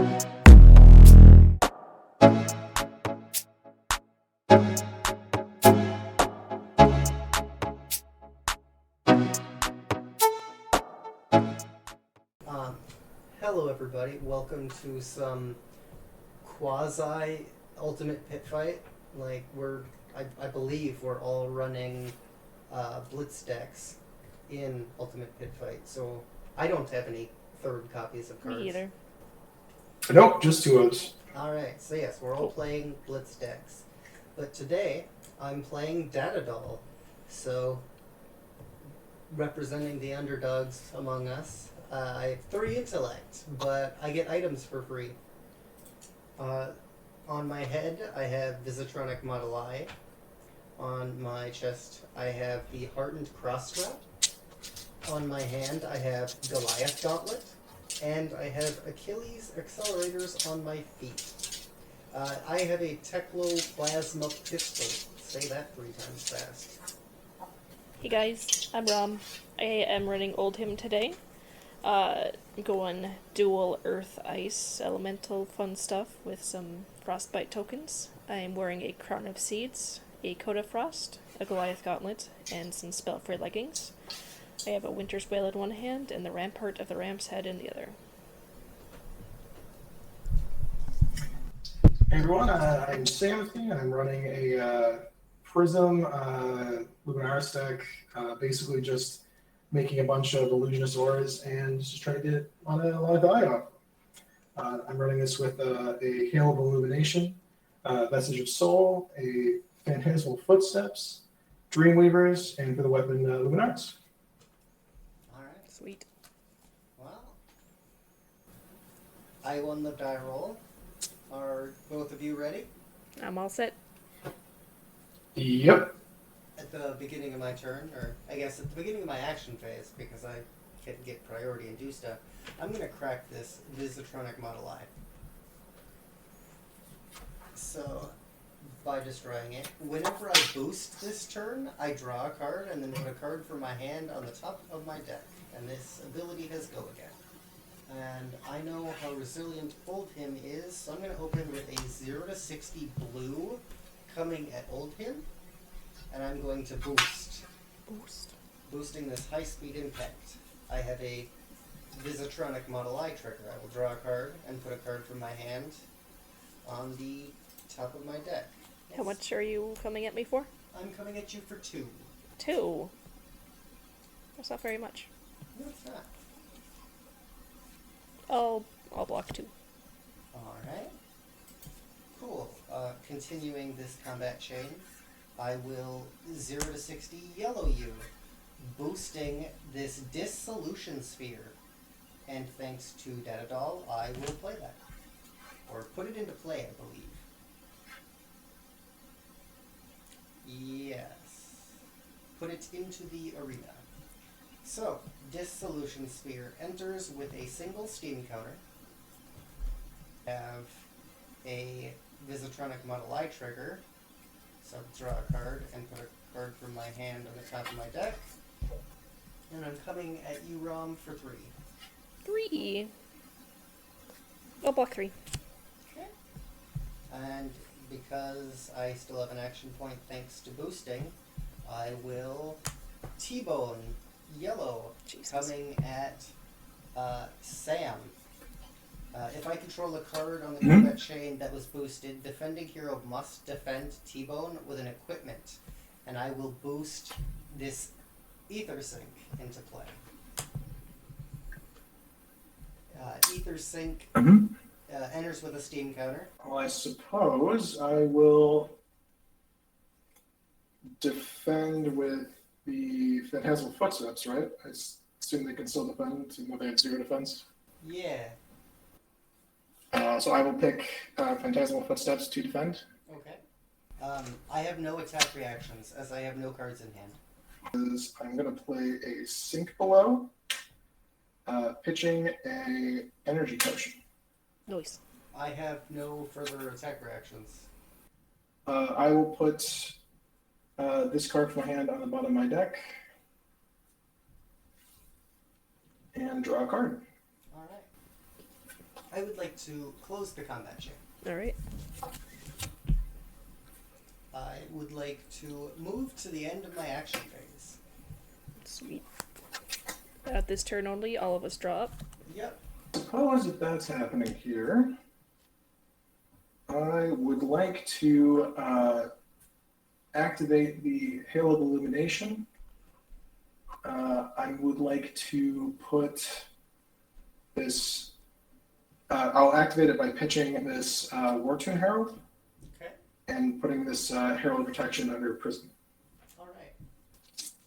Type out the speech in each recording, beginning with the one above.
Hello everybody, welcome to some quasi ultimate pit fight. Like I believe we're all running blitz decks in ultimate pit fight, so I don't have any third copies of cards. Me either. Nope, just two of us. Alright, so yes, we're all playing blitz decks. But today, I'm playing datadoll, so representing the underdogs among us. I have 3 intellect, but I get items for free. On my head, I have Visitronic Model I. On my chest, I have the Hardened Crossstrap. On my hand, I have Goliath Gauntlet. And I have Achilles Accelerators on my feet. I have a Tecloplasma Pistol. Say that 3 times fast. Hey guys, I'm Raum. I am running Oldhim today. Going dual Earth Ice elemental fun stuff with some Frostbite tokens. I'm wearing a Crown of Seeds, a Coat of Frost, a Goliath Gauntlet, and some Spellfree leggings. I have a Winter's Wail in one hand and the Rampart of the Ram's Head in the other. Hey everyone, I'm Samothy, and I'm running a Prism Luminaris deck, basically just making a bunch of Illusionist Auras and just trying to get on a lot of value off. I'm running this with a Hail of Illumination, Message of Soul, a Phantasmal Footsteps, Dreamweavers, and for the weapon, Luminaris. Alright. Sweet. Well, I won the die roll. Are both of you ready? I'm all set. Yep. At the beginning of my turn, or I guess at the beginning of my action phase, because I can get priority and do stuff, I'm going to crack this Visitronic Model I. So, by destroying it, whenever I boost this turn, I draw a card and then put a card from my hand on the top of my deck. And this ability has Go Again. And I know how resilient Oldhim is, so I'm going to open with a 0 to 60 blue coming at Oldhim. And I'm going to boost. Boosting this high-speed impact. I have a Visitronic Model I trigger. I will draw a card and put a card from my hand on the top of my deck. Yes. How much are you coming at me for? I'm coming at you for 2. 2. That's not very much. No, it's not. I'll block 2. Alright. Cool. Continuing this combat chain, I will 0 to 60 yellow you, boosting this Dissolution Sphere. And thanks to datadoll, I will play that. Or put it into play, I believe. Yes. Put it into the arena. So, Dissolution Sphere enters with a single steam counter. Have a Visitronic Model I trigger. So draw a card and put a card from my hand on the top of my deck. And I'm coming at you, Raum, for 3. 3. I'll block 3. Okay. And because I still have an action point thanks to boosting, I will T-Bone Yellow, Jesus. coming at Sam. If I control a card on the combat chain that was boosted, defending hero must defend T-Bone with an equipment, and I will boost this Ether Sink into play. Ether Sink enters with a steam counter. Well, I suppose I will defend with the Phantasmal Footsteps, right? I assume they can still defend, even though they have 0 defense. Yeah. So I will pick Phantasmal Footsteps to defend. Okay. I have no attack reactions, as I have no cards in hand. I'm going to play a Sink Below, pitching a Energy Potion. Nice. I have no further attack reactions. I will put this card from my hand on the bottom of my deck and draw a card. Alright. I would like to close the combat chain. Alright. I would like to move to the end of my action phase. Sweet. At this turn only, all of us draw up. Yep. Suppose if that's happening here, I would like to activate the Hail of Illumination. I would like to put this. I'll activate it by pitching this Wartune Herald. Okay. And putting this Herald of Protection under Prism. All right.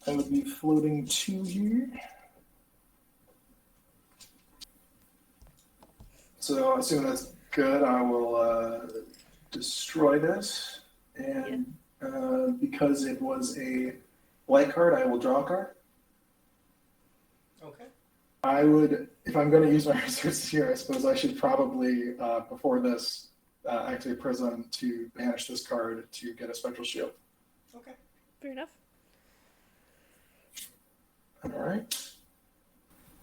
I would be floating 2 here. So assuming that's good, I will destroy this. And because it was a light card, I will draw a card. Okay. I would, if I'm going to use my resources here, I suppose I should probably, before this, activate Prism to banish this card to get a Spectral Shield. Okay. Fair enough. All right.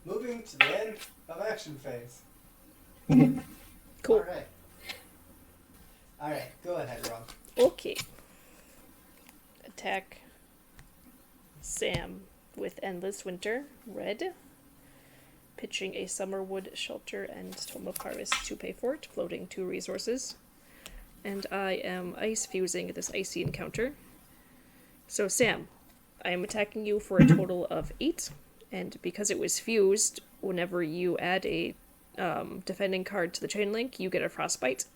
Moving to the end of action phase. Cool. All right. All right. Go ahead, Rob. Okay. Attack Sam with Endless Winter, red. Pitching a Summerwood Shelter and Tome of Harvest to pay for it, floating 2 resources. And I am ice fusing this icy encounter. So Sam, I am attacking you for a total of 8, and because it was fused, whenever you add a defending card to the chain link, you get a frostbite.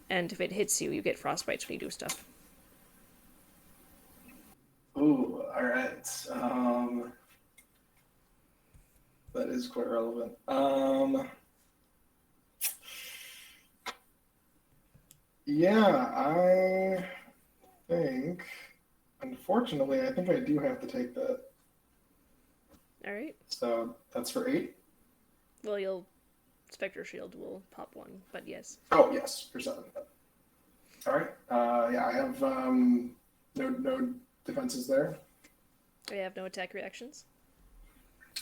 And if it hits you, you get frostbites when you do stuff. Ooh, all right. That is quite relevant. Yeah, I think, unfortunately, I think I do have to take that. Alright. So that's for 8. Well, Spectre Shield will pop 1, but yes. Oh, yes, for 7. All right. Yeah, I have no defenses there. I have no attack reactions.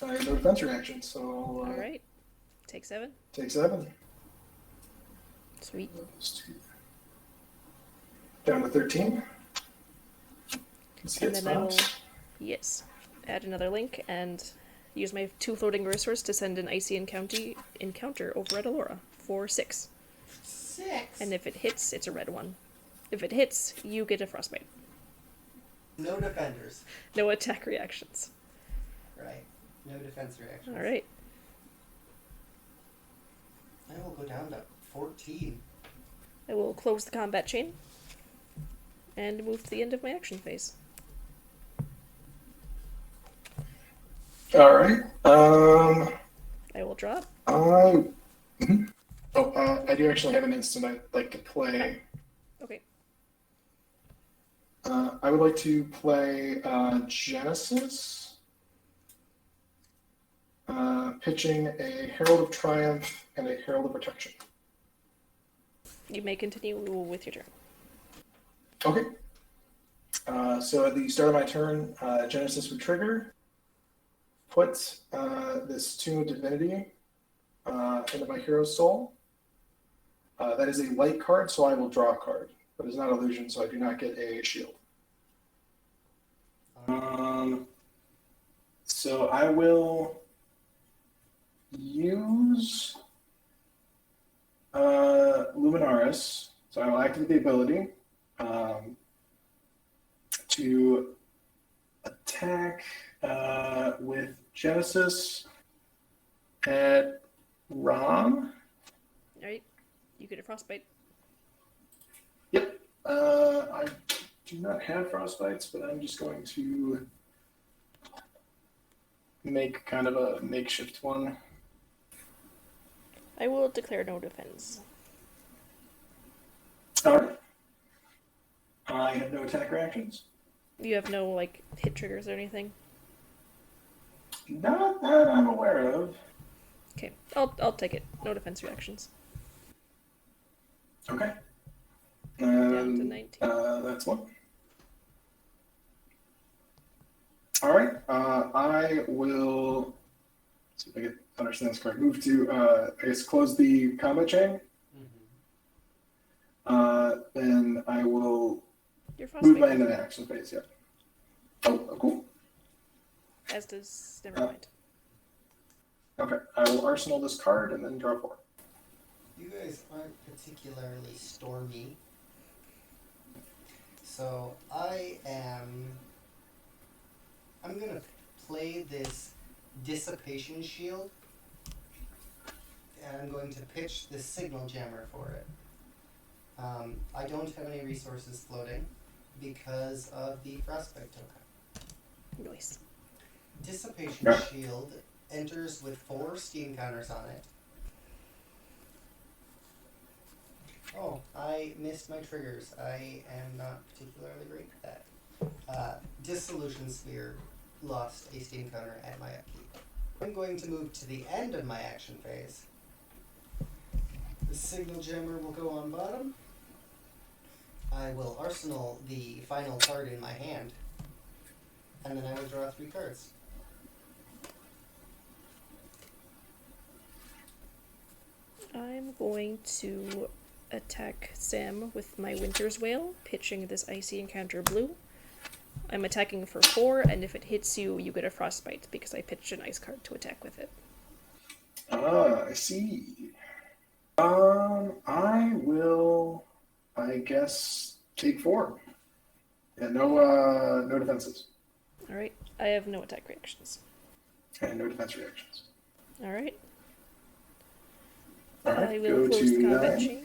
I have no defense reactions, so I'll Alright. Take 7. take 7. Sweet. Down to 13. And then I will, yes, add another link and use my 2 floating resources to send an icy encounter over at Elora for 6. 6. And if it hits, it's a red one. If it hits, you get a frostbite. No defenders. No attack reactions. Right. No defense reactions. Alright. I will go down to 14. I will close the combat chain and move to the end of my action phase. All right. I will drop. I do actually have an instant I'd like to play. Okay. I would like to play Genesis, pitching a Herald of Triumph and a Herald of Protection. You may continue with your turn. Okay. So at the start of my turn, Genesis would trigger, put this Tomb of Divinity into my hero's soul. That is a light card, so I will draw a card, but it's not illusion, so I do not get a shield. So I will use Luminaris. So I will activate the ability to attack with Genesis at Raum. Alright. You get a frostbite. Yep. I do not have frostbites, but I'm just going to make kind of a makeshift one. I will declare no defense. Alright. I have no attack reactions. You have no, hit triggers or anything? Not that I'm aware of. Okay. I'll take it. No defense reactions. Okay. Down to 19. That's one. All right. I will see if I can understand this correct. Move to, I guess, close the combat chain. Then I will Your move my frostbite. into the action phase. Yeah. Oh, cool. As does. Never mind. Okay, I will arsenal this card and then draw 4. You guys aren't particularly stormy. So I'm gonna play this dissipation shield, and I'm going to pitch the signal jammer for it. I don't have any resources floating because of the frostbite token. Nice. Dissipation shield enters with 4 steam counters on it. Oh, I missed my triggers. I am not particularly great at that. Dissolution Sphere lost a steam counter at my upkeep. I'm going to move to the end of my action phase. The signal jammer will go on bottom. I will arsenal the final card in my hand. And then I will draw 3 cards. I'm going to attack Sam with my Winter's Wail, pitching this Icy Encounter blue. I'm attacking for 4, and if it hits you, you get a frostbite, because I pitched an ice card to attack with it. Ah, I see. I will, I guess, take 4. Yeah, no defenses. Alright, I have no attack reactions. And no defense reactions. Alright. Alright, I will go close to combat 9. chain.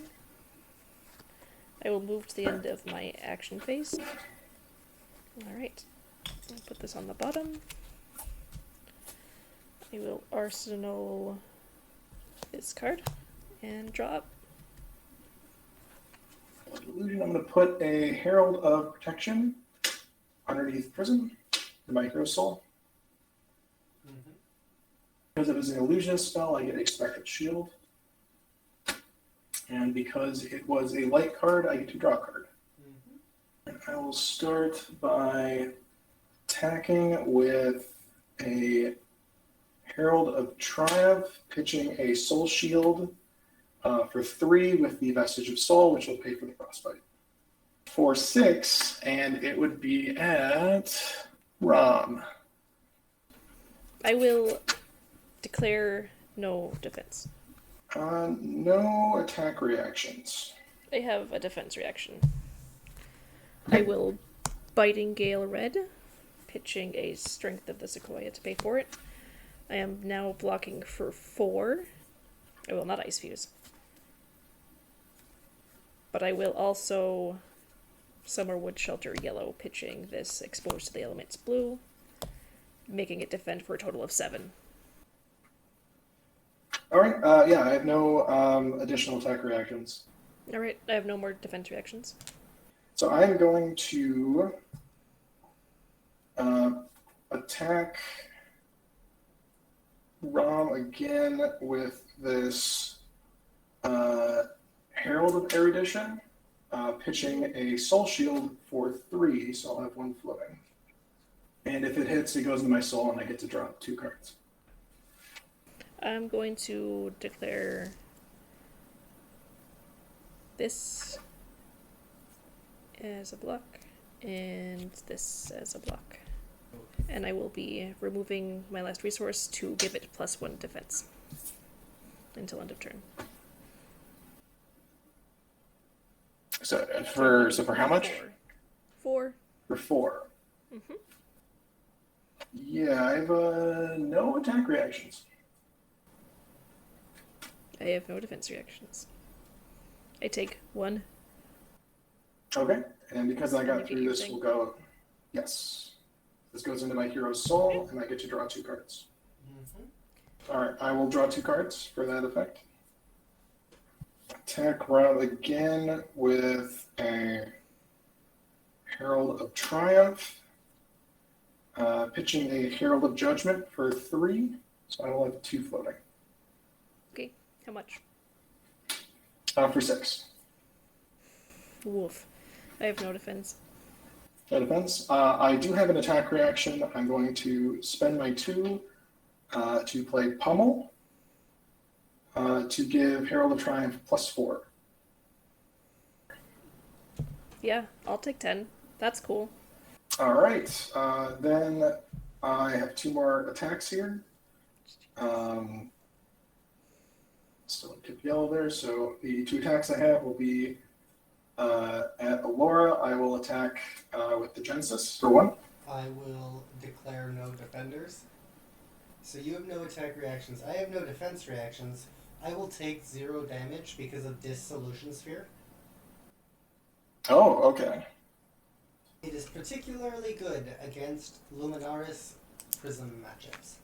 I will move to the end of my action phase. Alright. I'll put this on the bottom. I will arsenal this card and draw up. Illusion, I'm going to put a Herald of Protection underneath Prism, the Micro Soul. Because it is an illusionist spell, I get Expected Shield. And because it was a light card, I get to draw a card. And I will start by attacking with a Herald of Triumph, pitching a Soul Shield for 3 with the Vestige of Soul, which will pay for the Frostbite. For 6, and it would be at Raum. I will declare no defense. No attack reactions. I have a defense reaction. I will Biting Gale Red, pitching a Strength of the Sequoia to pay for it. I am now blocking for 4. I will not Ice Fuse. But I will also Summerwood Shelter Yellow, pitching this Exposed to the Elements Blue, making it defend for a total of 7. Alright, yeah, I have no additional attack reactions. Alright, I have no more defense reactions. So I'm going to attack Raum again with this Herald of Erudition, pitching a Soul Shield for 3, so I'll have 1 floating. And if it hits, it goes into my soul, and I get to draw 2 cards. I'm going to declare this as a block and this as a block. And I will be removing my last resource to give it +1 defense until end of turn. So for how much? 4. For 4. Mm-hmm. Yeah, I have no attack reactions. I have no defense reactions. I take 1. Okay, and because I got Maybe through you this, think- we'll go. Yes, this goes into my hero's soul, and I get to draw 2 cards. All right, I will draw 2 cards for that effect. Attack Raum again with a Herald of Triumph, pitching a Herald of Judgment for 3, so I will have 2 floating. Okay, how much? For 6. Woof. I have no defense. No defense. I do have an attack reaction. I'm going to spend my 2 to play Pummel to give Herald of Triumph +4. Yeah, I'll take 10. That's cool. All right. Then I have 2 more attacks here. Still keep yellow there. So the 2 attacks I have will be at Elora. I will attack with the Genesis for 1. I will declare no defenders. So you have no attack reactions. I have no defense reactions. I will take 0 damage because of Dissolution Sphere. Oh, okay. It is particularly good against Luminaris Prism matchups.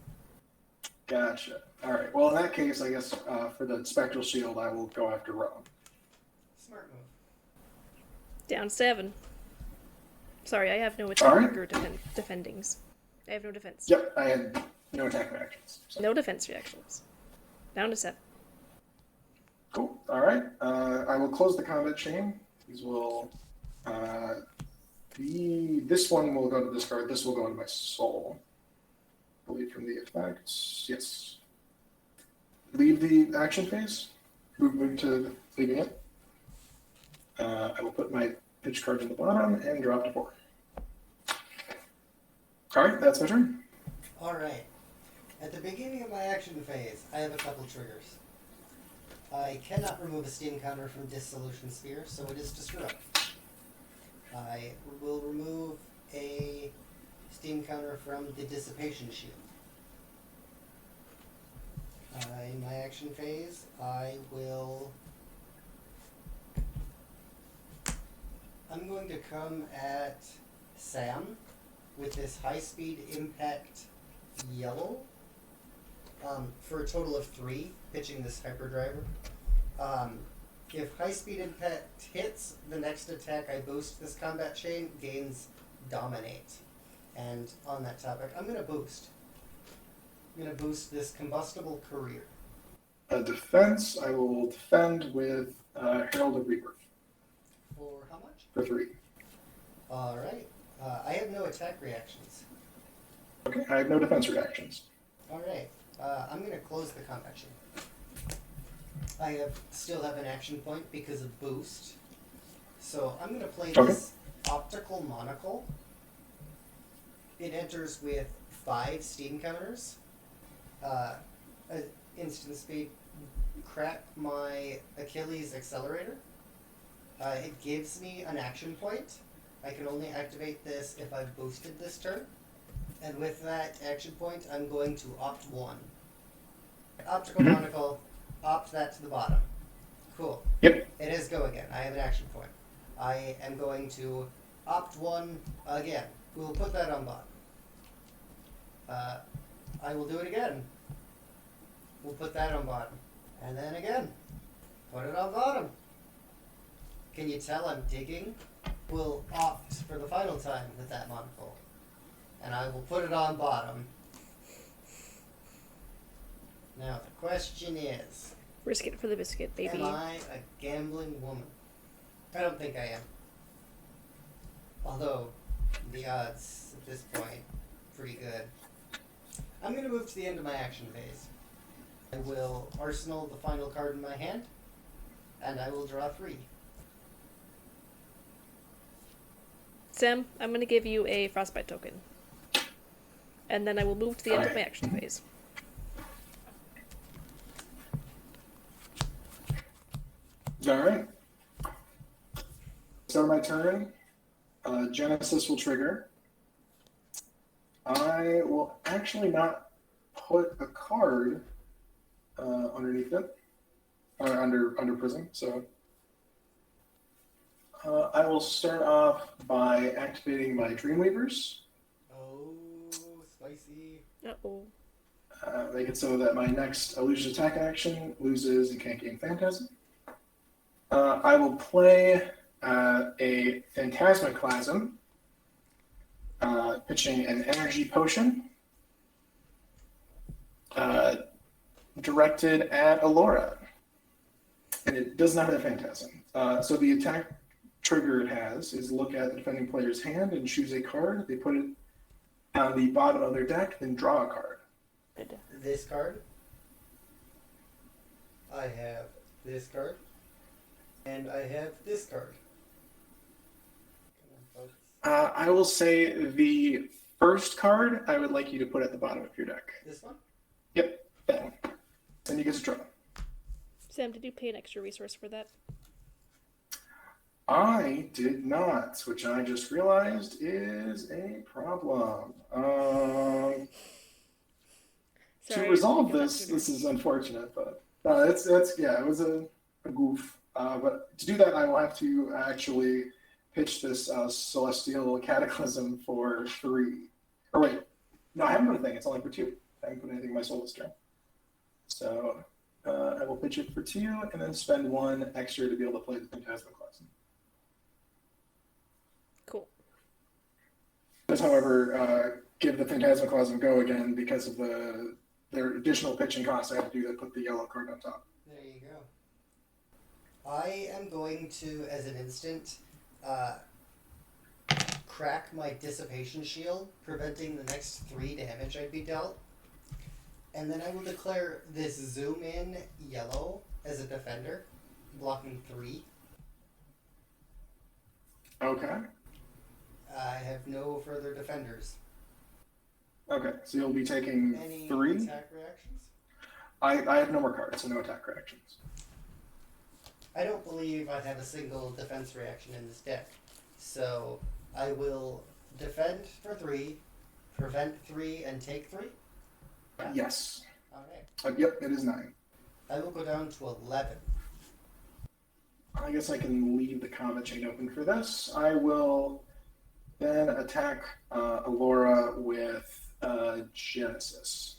Gotcha. All right. Well, in that case, I guess for the Spectral Shield, I will go after Raum. Smart move. Down 7. Sorry, I have no attack or defendings. I have no defense. Yep, I had no attack reactions. So. No defense reactions. Down to 7. Cool. All right. I will close the combat chain. These will this one will go to this card. This will go into my soul. Delete from the effects. Yes. Leave the action phase. Move to leaving it. I will put my pitch card in the bottom and drop to 4. All right, that's my turn. All right. At the beginning of my action phase, I have a couple triggers. I cannot remove a steam counter from Dissolution Sphere, so it is destroyed. I will remove a steam counter from the Dissipation Shield. In my action phase, I'm going to come at Sam with this high-speed impact yellow for a total of 3, pitching this hyperdriver. If high-speed impact hits, the next attack I boost this combat chain gains Dominate. And on that topic, I'm going to boost. I'm going to boost this Combustible Career. Defense, I will defend with Herald of Rebirth. For how much? For 3. Alright. I have no attack reactions. Okay, I have no defense reactions. Alright. I'm going to close the combat chain. I still have an action point because of boost. So I'm going to play this Optical Monocle. It enters with 5 steam counters. Instant speed, crack my Achilles Accelerator. It gives me an action point. I can only activate this if I've boosted this turn. And with that action point, I'm going to opt 1. Optical Monocle, opt that to the bottom. Cool. Yep. It is go again. I have an action point. I am going to opt 1 again. We'll put that on bottom. I will do it again. We'll put that on bottom. And then again. Put it on bottom. Can you tell I'm digging? We'll opt for the final time with that monocle. And I will put it on bottom. Now the question is, Risk it for the biscuit, baby. am I a gambling woman? I don't think I am. Although, the odds at this point, pretty good. I'm going to move to the end of my action phase. I will arsenal the final card in my hand, and I will draw 3. Sam, I'm going to give you a frostbite token. And then I will move to the end of my action phase. Alright. Start my turn. Genesis will trigger. I will actually not put a card underneath it, or under Prism. So I will start off by activating my Dreamweavers. Oh, spicy. Uh-oh. Make it so that my next illusion attack action loses and can't gain Phantasm. I will play a Phantasmaclasm, pitching an Energy Potion directed at Elora. And it does not have Phantasm. So the attack trigger it has is look at the defending player's hand and choose a card. They put it on the bottom of their deck, then draw a card. Good. this card. I have this card. And I have this card. Come on, folks. I will say the first card I would like you to put at the bottom of your deck. This one? Yep, that one. Then you get to draw. Sam, did you pay an extra resource for that? I did not, which I just realized is a problem. To Sorry, resolve I think this, I'm this is unfortunate, but it's yeah, it was a goof. But to do that, I will have to actually pitch this Celestial Cataclysm for 3. Or wait, no, I haven't put a thing. It's only for 2. I haven't put anything in my soul this turn. So I will pitch it for 2 and then spend 1 extra to be able to play the Phantasmaclasm. Cool. Does, however, give the Phantasmaclasm go again because of their additional pitching costs I have to do to put the yellow card on top. There you go. I am going to, as an instant, crack my Dissipation Shield, preventing the next 3 damage I'd be dealt. And then I will declare this Zoom in yellow as a defender, blocking 3. Okay. I have no further defenders. Okay, so you'll be taking Any 3. attack reactions? I have no more cards, so no attack reactions. I don't believe I have a single defense reaction in this deck. So I will defend for 3, prevent 3, and take 3? Yeah. Yes. Alright. Yep, it is 9. I will go down to 11. I guess I can leave the combat chain open for this. I will then attack Elora with Genesis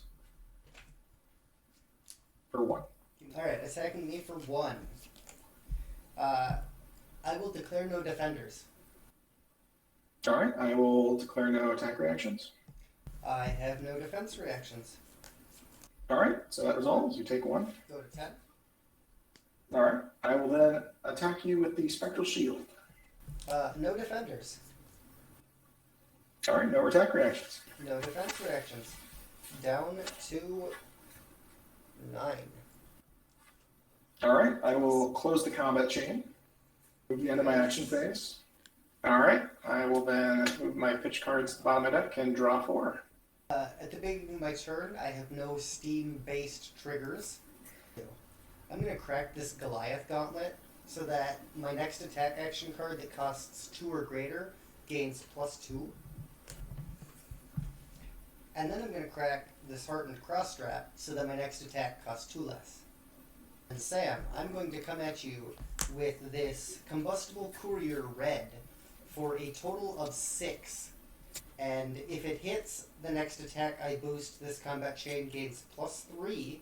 for 1. Alright, attacking me for 1. I will declare no defenders. All right, I will declare no attack reactions. I have no defense reactions. All right, so that resolves. You take 1. Go to 10. All right, I will then attack you with the Spectral Shield. No defenders. All right, no attack reactions. No defense reactions. Down to 9. All right, I will close the combat chain. Move the end of my action phase. All right, I will then move my pitch cards to the bottom of my deck and draw 4. At the beginning of my turn, I have no Steam-based triggers. I'm going to crack this Goliath Gauntlet so that my next attack action card that costs 2 or greater gains +2. And then I'm going to crack this Heartened Crossstrap so that my next attack costs 2 less. And Sam, I'm going to come at you with this Combustible Courier Red for a total of 6. And if it hits the next attack I boost, this combat chain gains +3.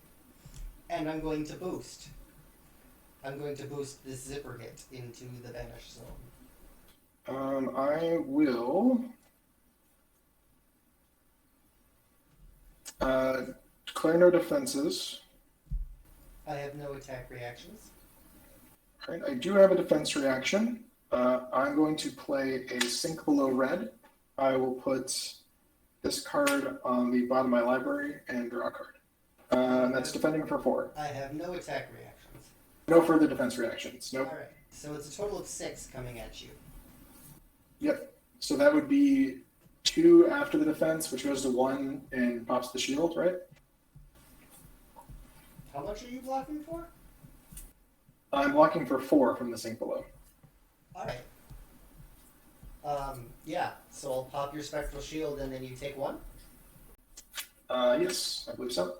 And I'm going to boost. I'm going to boost this zipper hit into the Vanish Zone. I will declare no defenses. I have no attack reactions. All right, I do have a defense reaction. I'm going to play a Sink Below Red. I will put this card on the bottom of my library and draw a card. That's defending for 4. I have no attack reactions. No further defense reactions. Nope. Alright, so it's a total of 6 coming at you. Yep. So that would be 2 after the defense, which goes to 1 and pops the shield, right? How much are you blocking for? I'm blocking for 4 from the Sink Below. Alright. Yeah, so I'll pop your Spectral Shield and then you take 1? Yes, I believe so.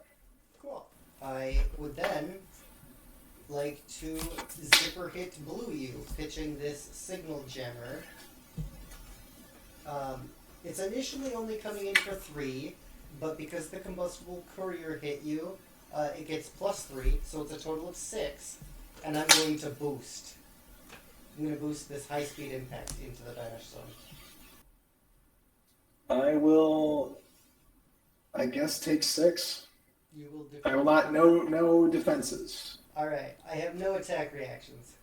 Cool. I would then like to zipper hit blue you, pitching this Signal Jammer. It's initially only coming in for 3, but because the Combustible Courier hit you, it gets +3, so it's a total of 6, and I'm going to boost. I'm going to boost this high-speed impact into the Vanish Zone. I will, I guess, take 6. You will do. I will not, no defenses. Alright, I have no attack reactions.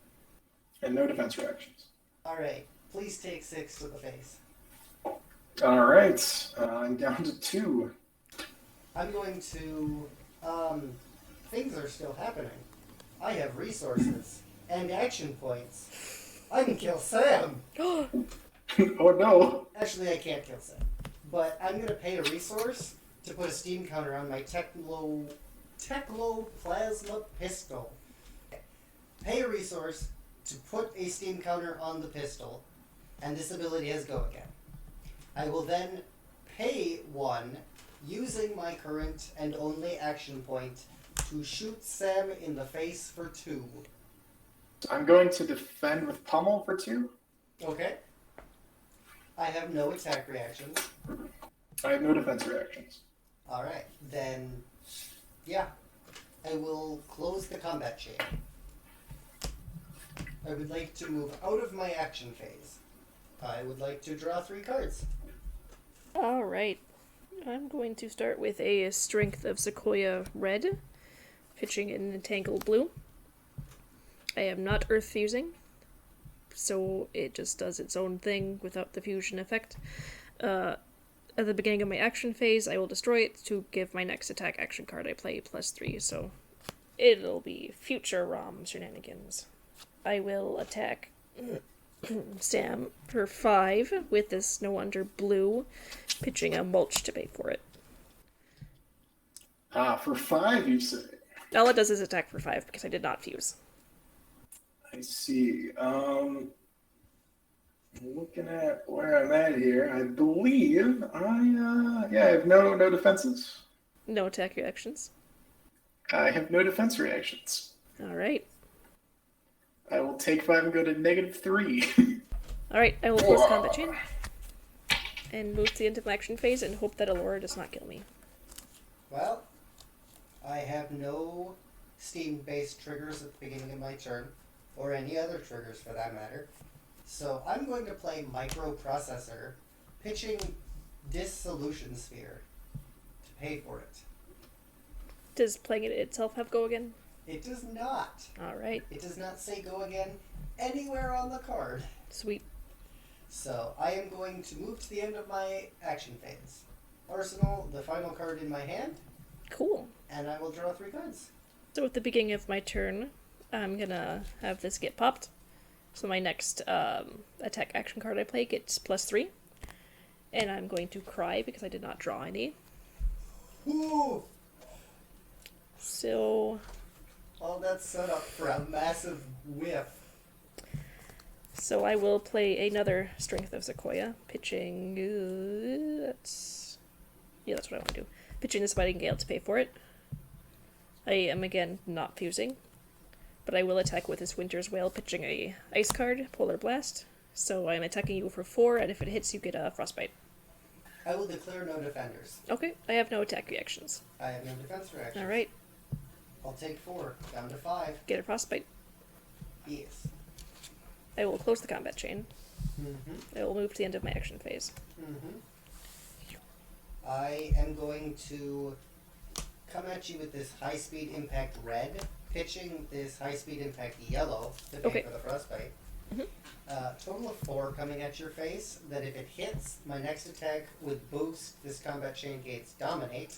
And no defense reactions. Alright, please take 6 to the face. All right, I'm down to 2. I'm going to, things are still happening. I have resources and action points. I can kill Sam! Oh no! Actually, I can't kill Sam. But I'm going to pay a resource to put a steam counter on my Techlo Plasma Pistol. Pay a resource to put a steam counter on the pistol, and this ability has go again. I will then pay one using my current and only action point to shoot Sam in the face for 2. I'm going to defend with pummel for 2. Okay. I have no attack reactions. I have no defense reactions. Alright, then, yeah. I will close the combat chain. I would like to move out of my action phase. I would like to draw 3 cards. Alright. I'm going to start with a Strength of Sequoia Red, pitching in Entangled Blue. I am not Earth Fusing, so it just does its own thing without the fusion effect. At the beginning of my action phase, I will destroy it to give my next attack action card I play +3, so it'll be future Raum shenanigans. I will attack Sam for 5 with this No Wonder Blue, pitching a mulch to pay for it. For 5, you say? All it does is attack for 5 because I did not fuse. I see. Looking at where I'm at here, I believe I have no defenses. No attack reactions. I have no defense reactions. Alright. I will take 5 and go to -3. Alright, I will close combat chain. And move to the end of my action phase and hope that Elora does not kill me. Well, I have no steam-based triggers at the beginning of my turn, or any other triggers for that matter. So I'm going to play Microprocessor, pitching Dissolution Sphere to pay for it. Does playing it itself have go again? It does not. Alright, It does not say go again anywhere on the card. sweet. So I am going to move to the end of my action phase. Arsenal, the final card in my hand, Cool. and I will draw 3 cards. So at the beginning of my turn, I'm gonna have this get popped. So my next attack action card I play gets +3. And I'm going to cry because I did not draw any. Ooh! So All that's set up for a massive whiff. So I will play another Strength of Sequoia, pitching. That's what I want to do. Pitching this Biting Gale to pay for it. I am again not fusing, but I will attack with this Winter's Wail, pitching a Ice card, Polar Blast. So I'm attacking you for 4, and if it hits, you get a Frostbite. I will declare no defenders. Okay, I have no attack reactions. I have no defense reaction. All right, I'll take 4, down to 5. get a Frostbite. Yes. I will close the combat chain. Mm-hmm. I will move to the end of my action phase. Mm-hmm. I am going to come at you with this high-speed impact red, pitching this high-speed impact yellow to pay Okay. for the frostbite. Mhm. Total of 4 coming at your face, that if it hits, my next attack would boost this combat chain gate's dominate.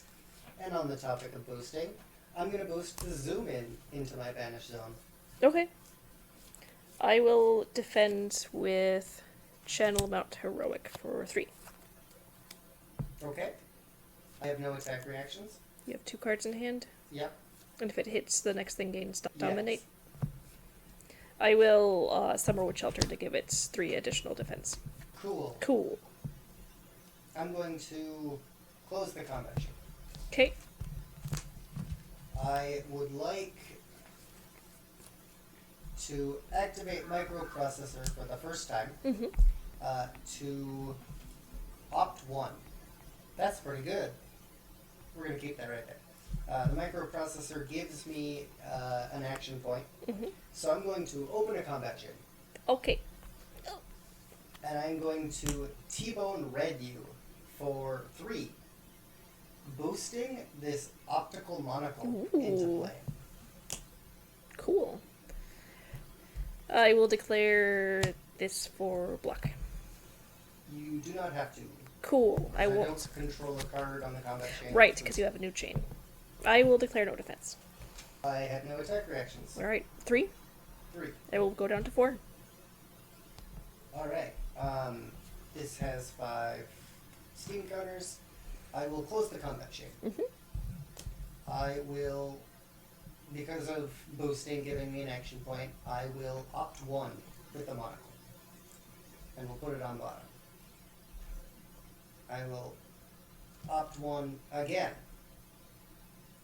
And on the topic of boosting, I'm going to boost the zoom in into my vanish zone. Okay. I will defend with Channel Mount Heroic for 3. Okay? I have no attack reactions. You have 2 cards in hand, Yep. and if it hits, the next thing gains Yes. Dominate. I will Summerwood Shelter to give it 3 additional defense. Cool. Cool. I'm going to close the combat chain. Okay. I would like to activate microprocessor for the first time Mm-hmm. to opt 1. That's pretty good. We're going to keep that right there. The microprocessor gives me an action point, Mm-hmm. so I'm going to open a combat chain, Okay. and I'm going to T-bone red you for 3, boosting this optical monocle into Ooh. play. Cool. I will declare this for block. You do not have to. Cool. I I will. don't control a card on the combat chain. Right, because you have a new chain. I will declare no defense. I have no attack reactions. Alright, 3. 3. I will go down to 4. Alright. This has 5 steam counters. I will close the combat chain. Mhm. I will, because of boosting giving me an action point, I will opt 1 with the monocle. And we'll put it on bottom. I will opt 1 again.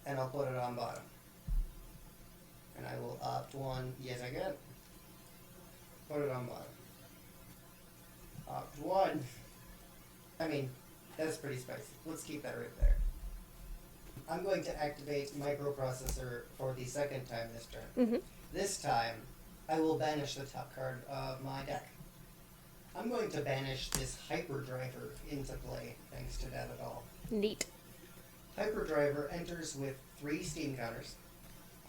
And I'll put it on bottom. And I will opt 1 yet again. Put it on bottom. Opt 1. I mean, that's pretty spicy. Let's keep that right there. I'm going to activate microprocessor for the second time this turn. Mm-hmm. This time, I will banish the top card of my deck. I'm going to banish this hyperdriver into play, thanks to datadoll. Neat. Hyperdriver enters with 3 steam counters.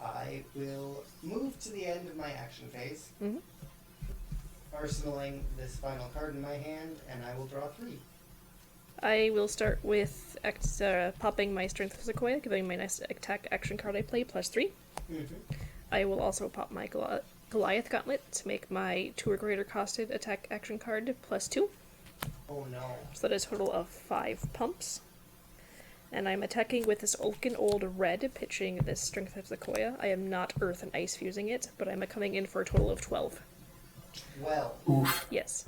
I will move to the end of my action phase, Mm-hmm. arsenaling this final card in my hand, and I will draw 3. I will start with popping my Strength of Sequoia, giving my next attack action card I play +3. Mm-hmm. I will also pop my Goliath Gauntlet to make my 2 or greater costed attack action card +2. Oh no. So that is a total of 5 pumps. And I'm attacking with this Ulkin Old Red, pitching this Strength of Sequoia. I am not Earth and Ice fusing it, but I'm coming in for a total of 12. 12. Oof. Yes.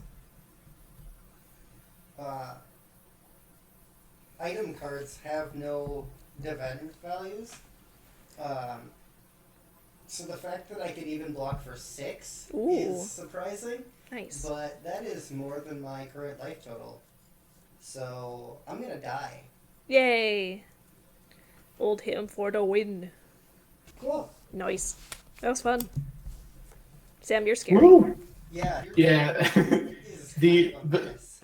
Item cards have no defend values. So the fact that I could even block for 6 Ooh. is surprising, Nice. but that is more than my current life total. So I'm gonna die. Yay! Oldhim for the win. Cool. Nice. That was fun. Sam, you're scary. Woo! Yeah. Yeah. Is The- kind of a the- mess.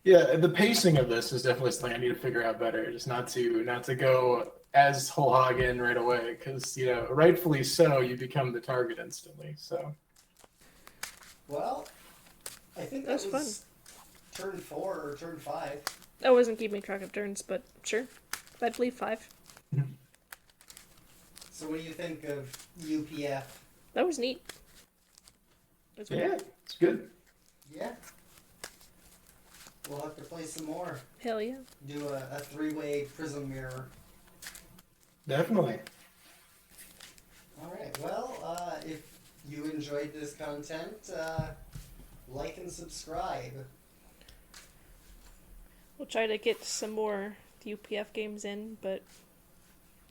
Yeah, the pacing of this is definitely something I need to figure out better. Just not to go as whole hog in right away, because rightfully so, you become the target instantly. So Well, I think that That's was turn 4 or turn 5. I wasn't keeping track of turns, but sure. I believe 5. So what do you think of UPF? That was neat. That's yeah, it's good. Yeah. We'll have to play some more. Hell yeah. Do a 3-way prism mirror. Definitely. Alright, well, if you enjoyed this content, like and subscribe. We'll try to get some more UPF games in, but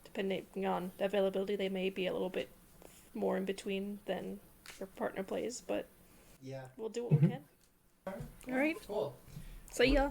depending on availability, they may be a little bit more in between than for partner plays, but Yeah. we'll do what we can. Alright, Cool. see ya.